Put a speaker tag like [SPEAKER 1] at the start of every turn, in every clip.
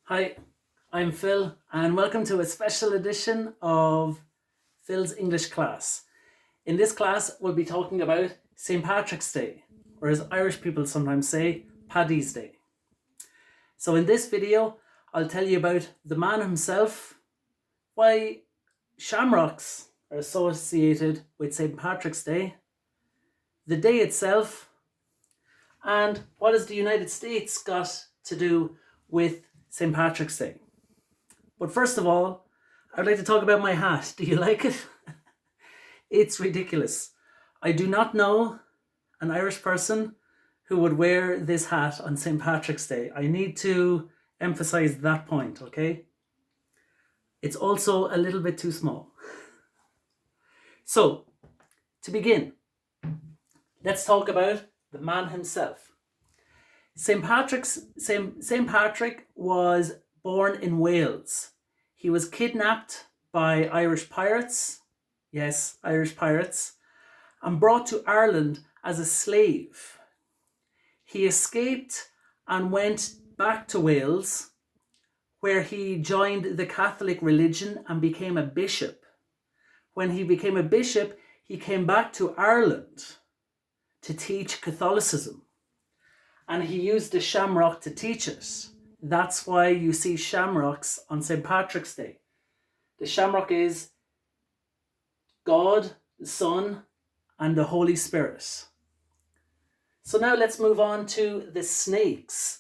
[SPEAKER 1] Hi, I'm Phil, and welcome to a special edition of Phil's English class. In this class, we'll be talking about St. Patrick's Day, or as Irish people sometimes say, Paddy's Day. So, in this video, I'll tell you about the man himself, why shamrocks are associated with St. Patrick's Day, the day itself, and what has the United States got to do with St. Patrick's Day. But first of all, I'd like to talk about my hat. Do you like it? It's ridiculous. I do not know an Irish person who would wear this hat on St. Patrick's Day. I need to emphasize that point, okay? It's also a little bit too small. So, to begin, let's talk about the man himself. St. Patrick was born in Wales. He was kidnapped by Irish pirates, yes, Irish pirates, and brought to Ireland as a slave. He escaped and went back to Wales, where he joined the Catholic religion and became a bishop. When he became a bishop, he came back to Ireland to teach Catholicism. And he used the shamrock to teach it. That's why you see shamrocks on St. Patrick's Day. The shamrock is God, the Son, and the Holy Spirit. So now let's move on to the snakes,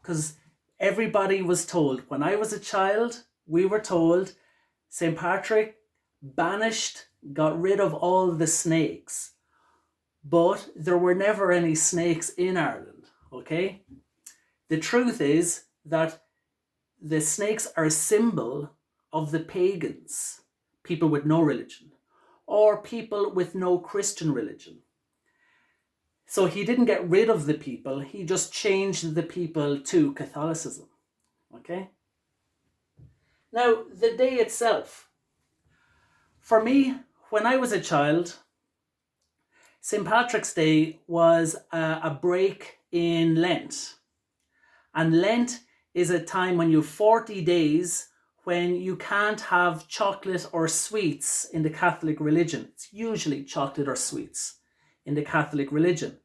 [SPEAKER 1] because everybody was told, when I was a child, we were told St. Patrick got rid of all the snakes. But there were never any snakes in Ireland, okay? The truth is that the snakes are a symbol of the pagans, people with no religion, or people with no Christian religion. So he didn't get rid of the people, he just changed the people to Catholicism, okay? Now, the day itself. For me, when I was a child, St. Patrick's Day was a break in Lent. And Lent is a time when you have 40 days when you can't have chocolate or sweets in the Catholic religion. It's usually chocolate or sweets in the Catholic religion.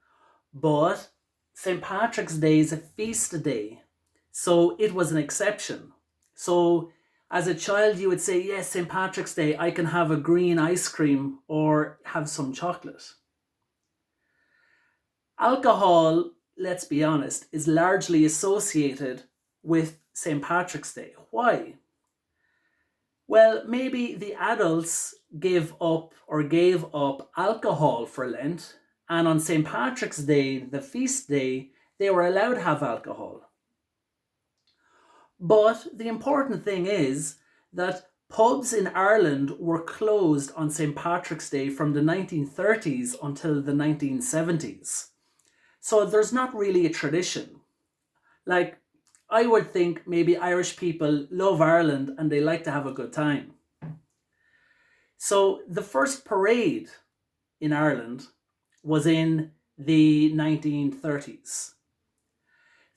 [SPEAKER 1] But St. Patrick's Day is a feast day, so it was an exception. So as a child, you would say, yes, St. Patrick's Day, I can have a green ice cream or have some chocolate. Alcohol, let's be honest, is largely associated with St. Patrick's Day. Why? Well, maybe the adults gave up alcohol for Lent, and on St. Patrick's Day, the feast day, they were allowed to have alcohol. But the important thing is that pubs in Ireland were closed on St. Patrick's Day from the 1930s until the 1970s. So there's not really a tradition. Like, I would think maybe Irish people love Ireland and they like to have a good time. So the first parade in Ireland was in the 1930s.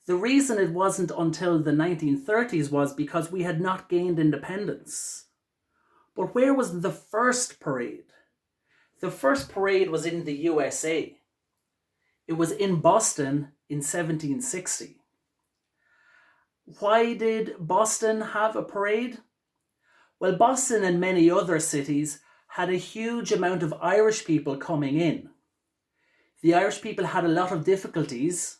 [SPEAKER 1] The reason it wasn't until the 1930s was because we had not gained independence. But where was the first parade? The first parade was in the USA. It was in Boston in 1760. Why did Boston have a parade? Well, Boston and many other cities had a huge amount of Irish people coming in. The Irish people had a lot of difficulties,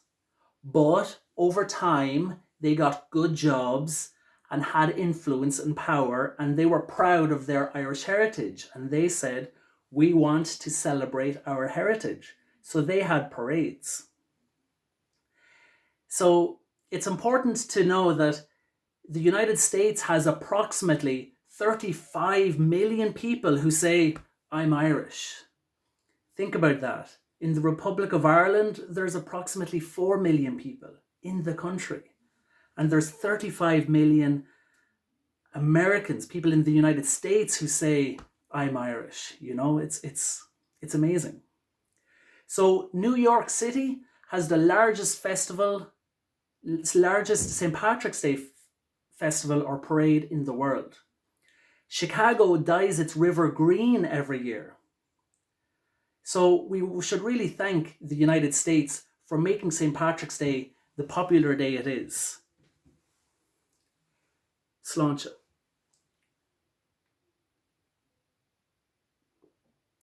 [SPEAKER 1] but over time they got good jobs and had influence and power, and they were proud of their Irish heritage. And they said, we want to celebrate our heritage. So they had parades. So it's important to know that the United States has approximately 35 million people who say, I'm Irish. Think about that. In the Republic of Ireland, there's approximately 4 million people in the country. And there's 35 million Americans, people in the United States who say, I'm Irish. You know, it's amazing. So New York City has the largest St. Patrick's Day festival or parade in the world. Chicago dyes its river green every year. So we should really thank the United States for making St. Patrick's Day the popular day it is. Sláinte.